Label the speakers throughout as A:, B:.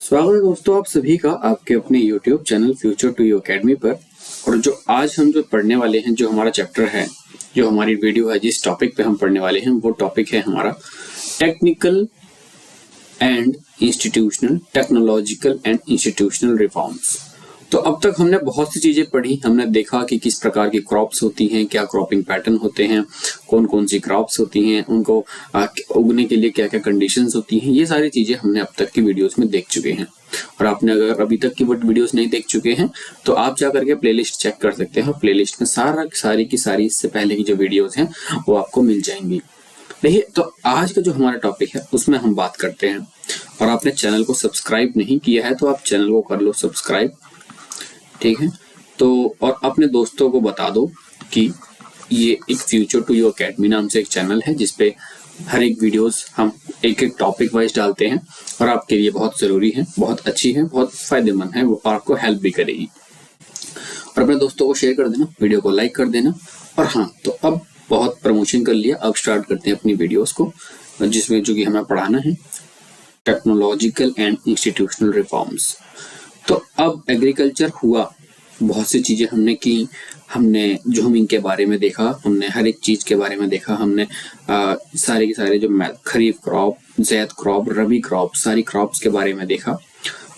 A: स्वागत है दोस्तों आप सभी का आपके अपने YouTube channel Future to You Academy पर। और जो आज हम पढ़ने वाले हैं, जो हमारा चैप्टर है, जो हमारी वीडियो है, जिस टॉपिक पे हम पढ़ने वाले हैं वो टॉपिक है हमारा technical and institutional technological and institutional reforms. तो अब तक हमने बहुत सी चीजें पढ़ी, हमने देखा कि किस प्रकार की क्रॉप्स होती हैं, क्या क्रॉपिंग पैटर्न होते हैं, कौन कौन सी क्रॉप्स होती हैं, उनको उगने के लिए क्या क्या कंडीशंस होती हैं। ये सारी चीजें हमने अब तक की वीडियोस में देख चुके हैं। और आपने अगर अभी तक की वीडियोस नहीं देख चुके हैं तो आप जा करके प्लेलिस्ट चेक कर सकते हैं। प्लेलिस्ट में सारी की सारी इससे पहले की जो वीडियोस हैं वो आपको मिल जाएंगी। देखिए, तो आज का जो हमारा टॉपिक है उसमें हम बात करते हैं। और आपने चैनल को सब्सक्राइब नहीं किया है तो आप चैनल को कर लो सब्सक्राइब, ठीक है। तो और अपने दोस्तों को बता दो कि ये एक फ्यूचर टू यू अकेडमी नाम से एक चैनल है जिसपे हर एक वीडियोस हम एक एक टॉपिक वाइज डालते हैं और आपके लिए बहुत जरूरी है, बहुत अच्छी है, बहुत फायदेमंद है, वो आपको हेल्प भी करेगी। और अपने दोस्तों को शेयर कर देना, वीडियो को लाइक कर देना। और हाँ, तो अब बहुत प्रमोशन कर लिया, अब स्टार्ट करते हैं अपनी वीडियोस को, जिसमें जो कि हमें पढ़ाना है टेक्नोलॉजिकल एंड इंस्टीट्यूशनल रिफॉर्म्स। तो अब एग्रीकल्चर हुआ, बहुत सी चीजें हमने की, हमने ज़मीन के बारे में देखा, हमने हर एक चीज के बारे में देखा, हमने सारे के सारे जो खरीफ क्रॉप, ज़ैद क्रॉप, रबी क्रॉप, सारी क्रॉप्स के बारे में देखा।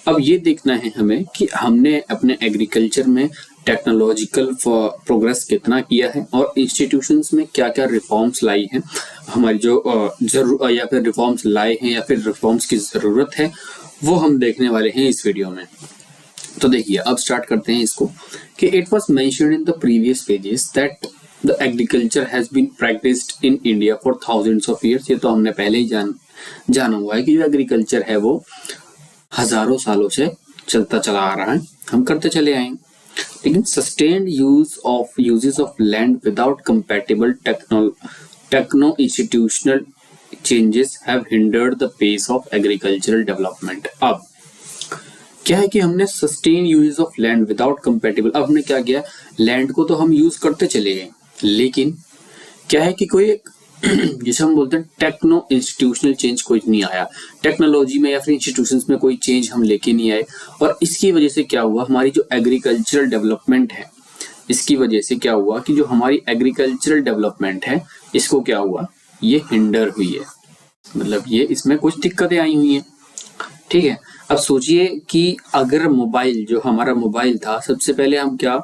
A: अब ये देखना है हमें कि हमने अपने एग्रीकल्चर में टेक्नोलॉजिकल प्रोग्रेस कितना किया है और इंस्टीट्यूशंस में क्या क्या रिफॉर्म्स लाई हैं, हमारी जो या फिर रिफॉर्म्स लाए हैं या फिर रिफॉर्म्स की जरूरत है, वो हम देखने वाले हैं इस वीडियो में। तो देखिए, अब स्टार्ट करते हैं इसको कि it was mentioned in the previous pages that the agriculture has been practised in India for thousands of years. ये तो हमने पहले ही जाना हुआ है कि जो एग्रीकल्चर है वो हजारों सालों से चलता चला आ रहा है, हम करते चले आए। लेकिन sustained uses of land without compatible techno institutional changes have hindered the pace of agricultural development. अब क्या है कि हमने sustain use of land without compatible, अब हमने क्या किया, लैंड को तो हम यूज करते चले गए, लेकिन क्या है कि कोई जिसे हम बोलते हैं टेक्नो इंस्टीट्यूशनल चेंज कोई नहीं आया, टेक्नोलॉजी में या फिर इंस्टीट्यूशंस में कोई चेंज हम लेके नहीं आए। और इसकी वजह से क्या हुआ, हमारी जो एग्रीकल्चरल डेवलपमेंट है, इसकी वजह से क्या हुआ कि जो हमारी एग्रीकल्चरल डेवलपमेंट है इसको क्या हुआ, ये हिंडर हुई है, मतलब ये इसमें कुछ दिक्कतें आई हुई हैं, ठीक है। अब सोचिए कि अगर मोबाइल, जो हमारा मोबाइल था, सबसे पहले हम क्या,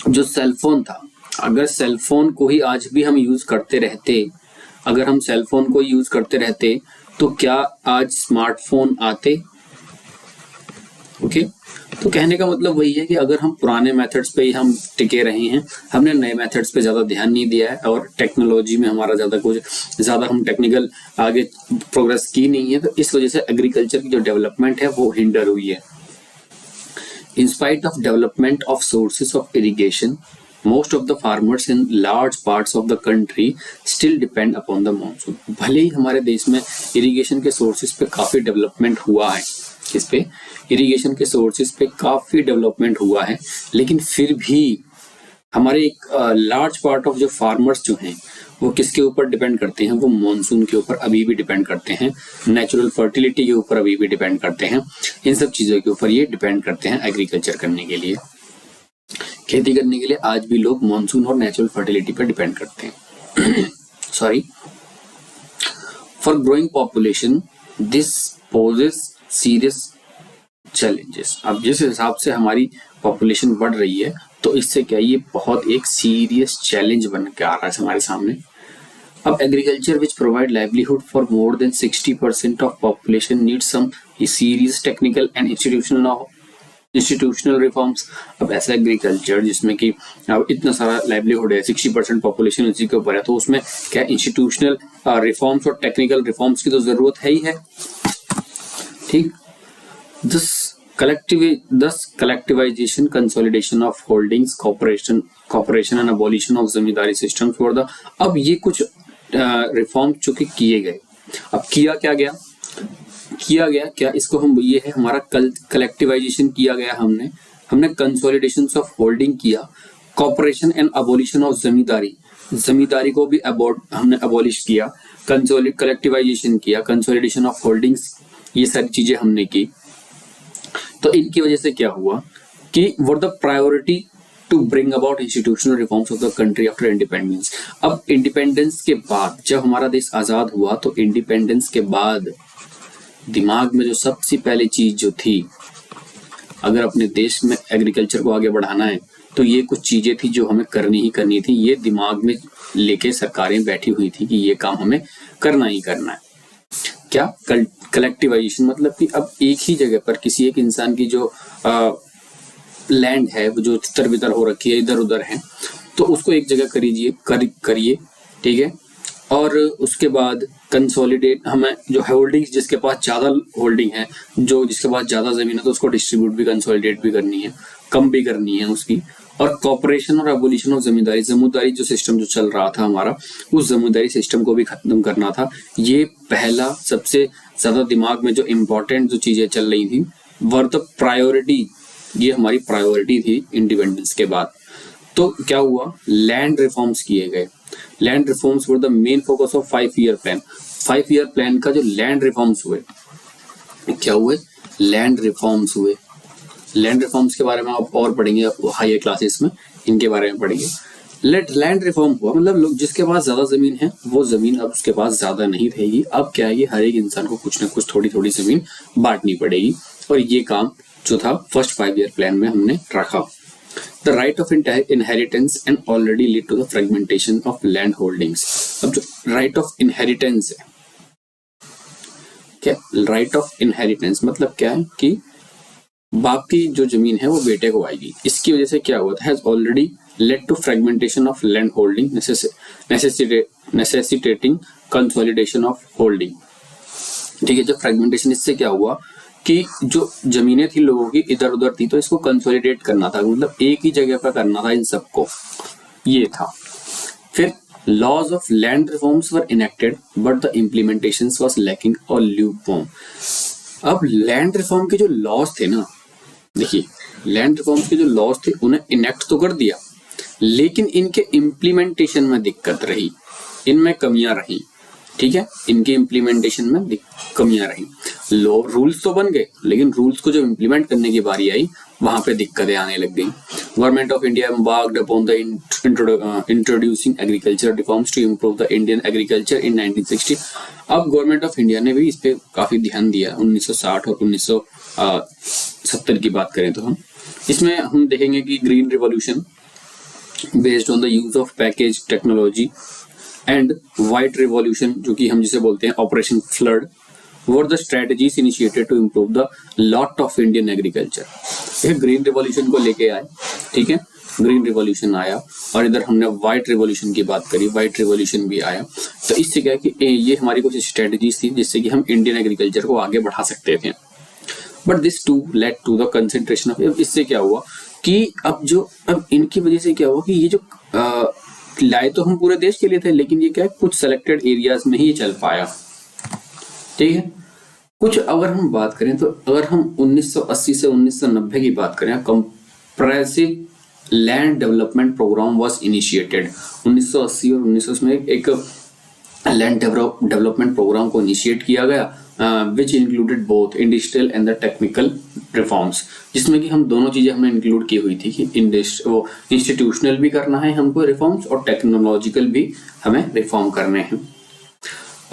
A: जो सेलफोन था, अगर सेलफोन को ही आज भी हम यूज करते रहते, अगर हम सेलफोन को यूज करते रहते तो क्या आज स्मार्टफोन आते? ओके, तो कहने का मतलब वही है कि अगर हम पुराने मेथड्स पे ही हम टिके रहे हैं, हमने नए मेथड्स पे ज्यादा ध्यान नहीं दिया है और टेक्नोलॉजी में हमारा ज्यादा हम टेक्निकल आगे प्रोग्रेस की नहीं है, तो इस वजह से एग्रीकल्चर की जो डेवलपमेंट है वो हिंडर हुई है। In spite of development of sources of irrigation, most of the farmers in large parts of the country still depend upon the monsoon। भले ही हमारे देश में इरिगेशन के सोर्सेस पे काफी डेवलपमेंट हुआ है, इस पे इरिगेशन के सोर्सेस पे काफी डेवलपमेंट हुआ है, लेकिन फिर भी हमारे एक लार्ज पार्ट ऑफ जो फार्मर्स जो हैं वो किसके ऊपर डिपेंड करते हैं, वो मॉनसून के ऊपर अभी भी डिपेंड करते हैं, नेचुरल फर्टिलिटी के ऊपर अभी भी डिपेंड करते हैं, इन सब चीजों के ऊपर ये डिपेंड करते हैं एग्रीकल्चर करने के लिए, खेती करने के लिए आज भी लोग मॉनसून और नेचुरल फर्टिलिटी पर डिपेंड करते हैं। Sorry, for growing population this poses serious challenges. अब जिस हिसाब से हमारी पॉपुलेशन बढ़ रही है तो इससे क्या, ये बहुत एक सीरियस चैलेंज बन के आ रहा है हमारे सामने। अब agriculture which provide livelihood for more than 60% of population need some serious technical and institutional reforms. अब ऐसा एग्रीकल्चर जिसमें कि अब इतना सारा लाइवलीहुड है, 60% पॉपुलेशन उसी के ऊपर है, तो उसमें क्या इंस्टीट्यूशनल रिफॉर्म्स और टेक्निकल रिफॉर्म्स की तो जरूरत है ही है, ठीक। Thus collectivization, consolidation of holdings, cooperation and abolition of zamindari system for the, अब ये कुछ रिफॉर्म चूंकि किए गए। अब किया गया क्या, इसको हम, ये है हमारा कलेक्टिवाइजेशन किया गया, हमने कंसोलिडेशन ऑफ होल्डिंग किया, कॉपरेशन एंड अबोलिशन ऑफ जमींदारी को भी हमने अबॉलिश किया, कलेक्टिवाइजेशन किया, कंसोलिडेशन ऑफ होल्डिंग्स, ये सारी चीजें हमने की। तो इनकी वजह से क्या हुआ कि what the priority to bring about institutional reforms of the country after independence. अब इंडिपेंडेंस के बाद, जब हमारा देश आजाद हुआ, तो इंडिपेंडेंस के बाद दिमाग में जो सबसे पहली चीज जो थी, अगर अपने देश में एग्रीकल्चर को आगे बढ़ाना है तो ये कुछ चीजें थी जो हमें करनी ही करनी थी। ये दिमाग में लेके सरकारें बैठी हुई थी कि ये काम हमें करना ही करना है। क्या? कलेक्टिवाइजेशन, मतलब कि अब एक ही जगह पर किसी एक इंसान की जो लैंड है वो जो तितर बितर हो रखी है, इधर उधर है, तो उसको एक जगह करिए, ठीक है। और उसके बाद कंसोलिडेट, हमें जो होल्डिंग्स, जिसके पास ज्यादा होल्डिंग है, जो जिसके पास ज्यादा जमीन है, तो उसको डिस्ट्रीब्यूट भी, कंसोलिडेट भी करनी है, कम भी करनी है उसकी। और कॉर्पोरेशन और एबोलिशन ऑफ जमींदारी जो सिस्टम जो चल रहा था हमारा, उस जमींदारी सिस्टम को भी खत्म करना था। ये पहला सबसे ज्यादा दिमाग में जो इम्पोर्टेंट जो चीजें चल रही थी, वर द प्रायोरिटी, ये हमारी प्रायोरिटी थी इंडिपेंडेंस के बाद। तो क्या हुआ? लैंड रिफॉर्म्स किए गए। Land reforms were the main focus of 5 year plan. 5 year plan का जो लैंड रिफॉर्म्स हुए, क्या हुए? लैंड रिफॉर्म्स हुए। लैंड रिफॉर्म्स के बारे में आप और पढ़ेंगे हायर क्लासेस में, इनके बारे में पढ़ेंगे। लैंड रिफॉर्म हुआ मतलब लोग, जिसके पास ज्यादा जमीन है वो जमीन अब उसके पास ज्यादा नहीं रहेगी। अब क्या है, हर एक इंसान को कुछ ना कुछ थोड़ी थोड़ी जमीन बांटनी पड़ेगी। और ये काम जो था फर्स्ट 5 ईयर प्लान में हमने रखा। The right of inheritance and already lead to the fragmentation of land holdings. अब जो राइट ऑफ इनहेरिटेंस है, क्या राइट ऑफ इनहेरिटेंस मतलब क्या है कि बाप की जो जमीन है वो बेटे को आएगी। इसकी वजह से क्या हुआ था, has already led to fragmentation of land holding necessitating consolidation of holding. ठीक है, जब फ्रेगमेंटेशन, इससे क्या हुआ कि जो जमीनें थी लोगों की इधर उधर थी, तो इसको कंसोलिडेट करना था, मतलब एक ही जगह पर करना था इन सबको, ये था। फिर laws of land reforms were enacted but the implementation was lacking और ल्यूकवार्म। अब लैंड रिफॉर्म के जो लॉज थे ना, देखिए लैंड रिफॉर्म्स के जो लॉज थे उन्हें इनेक्ट तो कर दिया, लेकिन इनके इम्प्लीमेंटेशन में दिक्कत रही, इनमें कमियां रही। ठीक है, इनके इम्प्लीमेंटेशन में कमियां रही। लॉ रूल्स तो बन गए, लेकिन रूल्स को जब इम्प्लीमेंट करने की बारी आई वहां पे दिक्कतें आने लग गई। Government of India embarked upon the introducing agriculture reforms to improve the Indian agriculture in 1960। अब गवर्नमेंट ऑफ इंडिया ने भी इस पे काफी ध्यान दिया। 1960 और 1970 की बात करें तो हम इसमें हम देखेंगे कि green revolution based on the use of package technology and white revolution, जो कि हम जिसे बोलते हैं operation flood, were the strategies initiated to improve the lot of Indian agriculture. ये ग्रीन रिवॉल्यूशन को लेके आए, ठीक है, ग्रीन रिवॉल्यूशन आया, और इधर हमने व्हाइट रिवॉल्यूशन की बात करी, व्हाइट रिवॉल्यूशन भी आया। तो इससे क्या है कि ये हमारी कुछ स्ट्रेटजीज थी जिससे कि हम इंडियन एग्रीकल्चर को आगे बढ़ा सकते थे। But this too led to the concentration of, इससे क्या हुआ कि अब इनकी वजह से क्या हुआ कि ये जो लाए तो हम पूरे देश के लिए थे, लेकिन ये क्या है कुछ सेलेक्टेड एरियाज में ही चल पाया। ठीक है, कुछ अगर हम बात करें तो अगर हम 1980 से 1990 की बात करें, comprehensive land development program was initiated. 1980 और 1990 में एक लैंड डेवलपमेंट प्रोग्राम को इनिशिएट किया गया, which included both industrial and the technical reforms, जिसमें कि हम दोनों चीजें हमने इंक्लूड की हुई थी कि इंस्टीट्यूशनल भी करना है हमको रिफॉर्म्स, और टेक्नोलॉजिकल भी हमें रिफॉर्म करने हैं।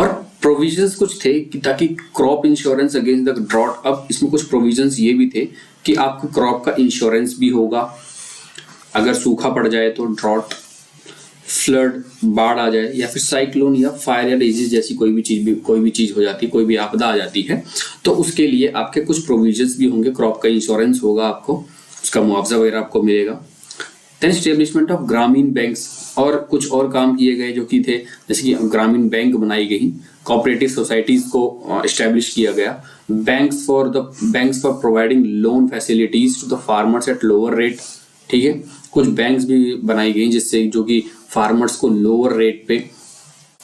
A: और प्रोविजंस कुछ थे कि ताकि crop insurance against the drought, अब इसमें कुछ प्रोविजंस ये भी थे कि आपको क्रॉप का इंश्योरेंस भी होगा, अगर सूखा पड़ जाए तो, ड्रॉट, फ्लड, बाढ़ आ जाए, या फिर साइक्लोन या फायर या डिजीज जैसी कोई भी चीज हो जाती है, कोई भी आपदा आ जाती है, तो उसके लिए आपके कुछ प्रोविजंस भी होंगे, क्रॉप का इंश्योरेंस होगा, आपको उसका मुआवजा वगैरह आपको मिलेगा। देन एस्टेब्लिशमेंट ऑफ ग्रामीण बैंक्स, और कुछ और काम किए गए जो कि थे, जैसे कि ग्रामीण बैंक बनाई गई, कोऑपरेटिव सोसाइटीज को एस्टेब्लिश किया गया, banks for providing loan facilities to the farmers at lower rate. ठीक है, कुछ बैंक्स भी बनाई गई जिससे जो कि फार्मर्स को लोअर रेट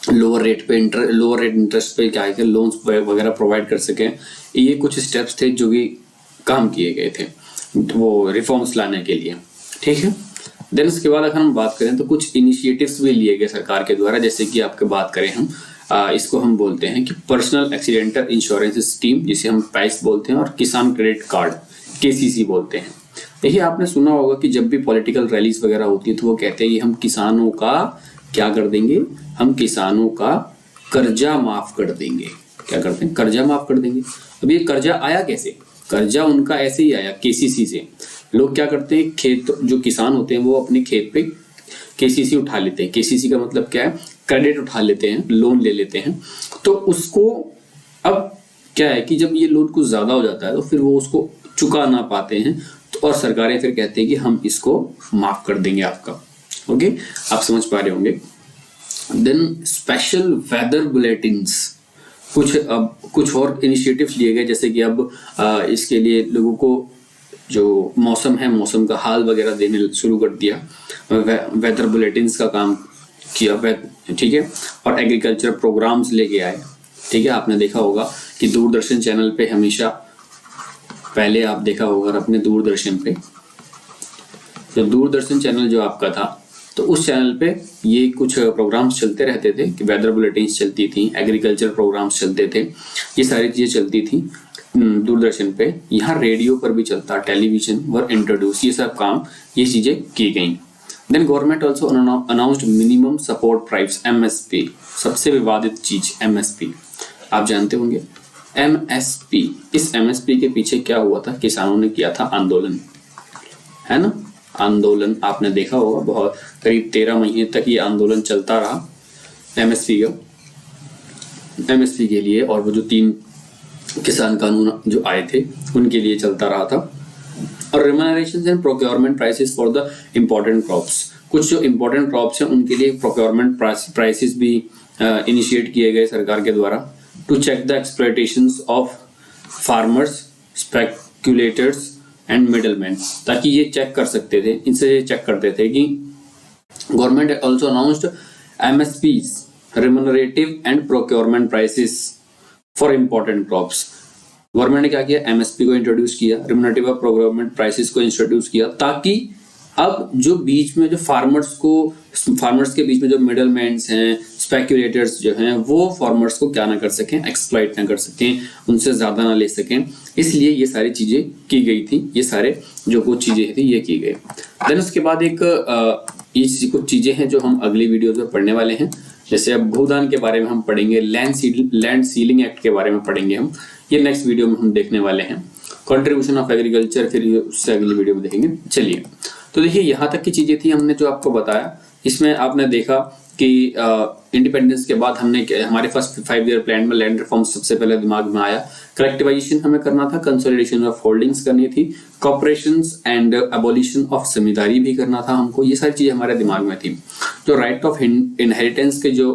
A: इंटरेस्ट पे क्या है लोन्स वगैरह प्रोवाइड कर सके। ये कुछ स्टेप्स थे जो कि काम किए गए थे वो रिफॉर्म्स लाने के लिए। ठीक है, देन उसके बाद अगर हम बात करें तो कुछ इनिशिएटिव्स भी लिए गए सरकार के द्वारा, जैसे कि आपके बात करें हम इसको हम बोलते हैं कि पर्सनल एक्सीडेंटल इंश्योरेंस स्कीम, जिसे हम पैस बोलते हैं, और किसान क्रेडिट कार्ड KCC बोलते हैं। देखिए आपने सुना होगा कि जब भी पॉलिटिकल रैलीज वगैरह होती है तो वो कहते हैं कि हम किसानों का क्या कर देंगे, हम किसानों का कर्जा माफ कर देंगे। क्या करते हैं, कर्जा माफ कर देंगे। अब ये कर्जा आया कैसे, कर्जा उनका ऐसे ही आया KCC से। लोग क्या करते हैं, खेत जो किसान होते हैं वो अपने खेत पे KCC उठा लेते हैं। KCC का मतलब क्या है, क्रेडिट उठा लेते हैं, लोन ले लेते हैं। तो उसको अब क्या है कि जब ये लोन कुछ ज्यादा हो जाता है तो फिर वो उसको चुका ना पाते हैं, तो और सरकारें फिर कहते हैं कि हम इसको माफ कर देंगे आपका। ओके, आप समझ पा रहे होंगे। देन स्पेशल वेदर बुलेटिन्स, कुछ और इनिशिएटिव्स लिए गए, जैसे कि अब इसके लिए लोगों को जो मौसम है, मौसम का हाल वगैरह देने शुरू कर दिया, वेदर बुलेटिन्स का काम किया, ठीक है। और एग्रीकल्चर प्रोग्राम्स लेके आए, ठीक है। आपने देखा होगा कि दूरदर्शन चैनल पे हमेशा, पहले आप देखा होगा अपने दूरदर्शन पे, तो दूरदर्शन चैनल जो आपका था, तो उस चैनल पे ये कुछ प्रोग्राम्स चलते रहते थे कि वेदर बुलेटिन्स चलती थी, एग्रीकल्चर प्रोग्राम्स चलते थे, ये सारी चीजें चलती थी दूरदर्शन पे। यहाँ रेडियो पर भी चलता, टेलीविजन वर इंट्रोड्यूस, ये सब काम, ये चीजें की गई। Then government also announced minimum support price MSP, सबसे विवादित चीज MSP, आप जानते होंगे MSP। इस MSP के पीछे क्या हुआ था, किसानों ने किया था आंदोलन, है ना, आंदोलन। आपने देखा होगा बहुत करीब 13 महीने तक ये आंदोलन चलता रहा MSP के लिए, और वो जो 3 किसान कानून जो आए थे उनके लिए चलता रहा था। और remunerations and procurement prices for the important crops, कुछ जो इम्पोर्टेंट क्रॉप्स हैं उनके लिए प्रोक्योरमेंट प्राइसेस भी इनिशिएट किए गए सरकार के द्वारा, to check the exploitations of farmers, speculators and middleman, ताकि ये चेक कर सकते थे, इनसे ये चेक करते थे कि government also announced MSPs, remunerative and procurement prices for important crops. Government ने क्या किया, MSP को इंट्रोड्यूस किया, रिम्यूनरेटिव और प्रोक्योरमेंट प्राइसेस को इंट्रोड्यूस किया, ताकि अब जो बीच में जो फार्मर्स के बीच में जो मिडलमैन हैं, स्पेक्युलेटर्स जो हैं, वो फार्मर्स को क्या ना कर सकें, एक्सप्लॉइट ना कर सकें, उनसे ज्यादा ना ले सकें। इसलिए ये सारी चीजें की गई थी, ये सारे जो कुछ चीजें थी ये की गई। देन उसके बाद एक ये कुछ चीजें हैं जो हम अगली वीडियो में पढ़ने वाले हैं, जैसे अब भूदान के बारे में हम पढ़ेंगे, लैंड सीलिंग एक्ट के बारे में पढ़ेंगे हम, ये नेक्स्ट वीडियो में हम देखने वाले हैं। कंट्रीब्यूशन ऑफ एग्रीकल्चर फिर उससे अगली वीडियो में देखेंगे। चलिए, तो देखिए यहाँ तक की चीजें थी हमने जो आपको बताया। इसमें आपने देखा कि इंडिपेंडेंस के बाद हमने हमारे पास 5 ईयर प्लान में लैंड रिफॉर्म सबसे पहले दिमाग में आया, कलेक्टिवाइजेशन हमें करना था, कंसोलिडेशन ऑफ होल्डिंग्स करनी थी, कॉर्पोरेशंस एंड एबोलिशन ऑफ जमींदारी भी करना था हमको, ये सारी चीजें हमारे दिमाग में थी। जो राइट ऑफ इनहेरिटेंस के जो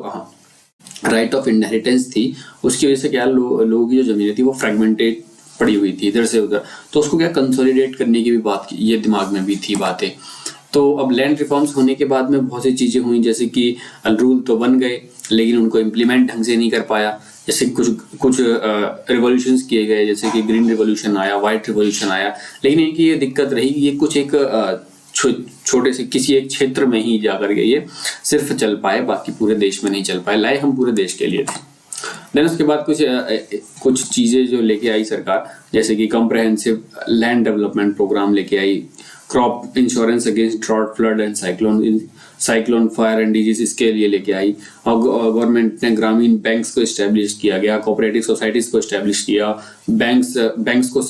A: राइट ऑफ इनहेरिटेंस थी, उसकी वजह से क्या लोगों की जो जमीनें थी वो फ्रेगमेंटेड पड़ी हुई थी इधर से उधर, तो उसको क्या कंसोलिडेट करने की भी बात की, ये दिमाग में भी थी बातें। तो अब लैंड रिफॉर्म्स होने के बाद में बहुत सी चीजें हुई, जैसे कि रूल तो बन गए लेकिन उनको इम्प्लीमेंट ढंग से नहीं कर पाया। जैसे कुछ रिवॉल्यूशंस किए गए, जैसे कि ग्रीन रिवॉल्यूशन आया, व्हाइट रिवॉल्यूशन आया, लेकिन इनकी ये दिक्कत रही, ये कुछ एक छोटे से किसी एक क्षेत्र में ही जाकर के ये सिर्फ चल पाए, बाकी पूरे देश में नहीं चल पाए, लाए हम पूरे देश के लिए थे। देन उसके बाद कुछ चीजें जो लेके आई सरकार, जैसे कि कॉम्प्रहेंसिव लैंड डेवलपमेंट प्रोग्राम लेके आई, crop insurance against drought, flood and cyclone, fire and disease, इसके लिए लेके आई। और गवर्नमेंट ने ग्रामीण बैंक्स को इस्टेब्लिश किया गया, कोऑपरेटिव सोसाइटीज को इस्टेब्लिश किया, बैंक्स को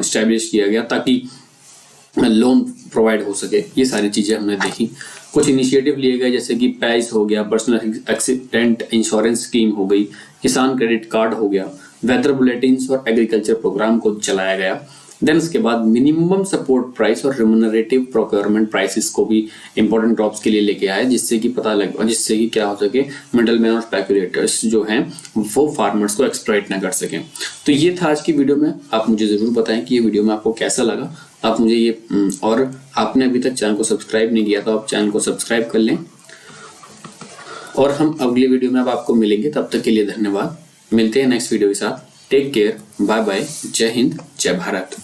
A: इस्टेब्लिश किया गया ताकि लोन प्रोवाइड हो सके। ये सारी चीजें हमने देखी। कुछ इनिशिएटिव लिए गए, जैसे कि पैस हो गया, पर्सनल एक्सीडेंट इंश्योरेंस स्कीम हो गई, किसान क्रेडिट कार्ड हो गया, वेदर बुलेटिन्स और एग्रीकल्चर प्रोग्राम को चलाया गया। देन उसके बाद मिनिमम सपोर्ट प्राइस और रिम्यूनरेटिव प्रोक्योरमेंट प्राइसेस को भी इंपॉर्टेंट क्रॉप्स के लिए लेके आए, जिससे कि जिससे कि क्या हो सके, मिडलमैन और स्पेक्युलेटर्स जो हैं वो फार्मर्स को एक्सप्लॉइट ना कर सकें। तो ये था आज की वीडियो में। आप मुझे जरूर बताएं कि ये वीडियो में आपको कैसा लगा। आप मुझे ये, और आपने अभी तक चैनल को सब्सक्राइब नहीं किया तो आप चैनल को सब्सक्राइब कर लें, और हम अगली वीडियो में अब आपको मिलेंगे। तब तक के लिए धन्यवाद। मिलते हैं नेक्स्ट वीडियो के साथ। टेक केयर, बाय बाय, जय हिंद, जय भारत।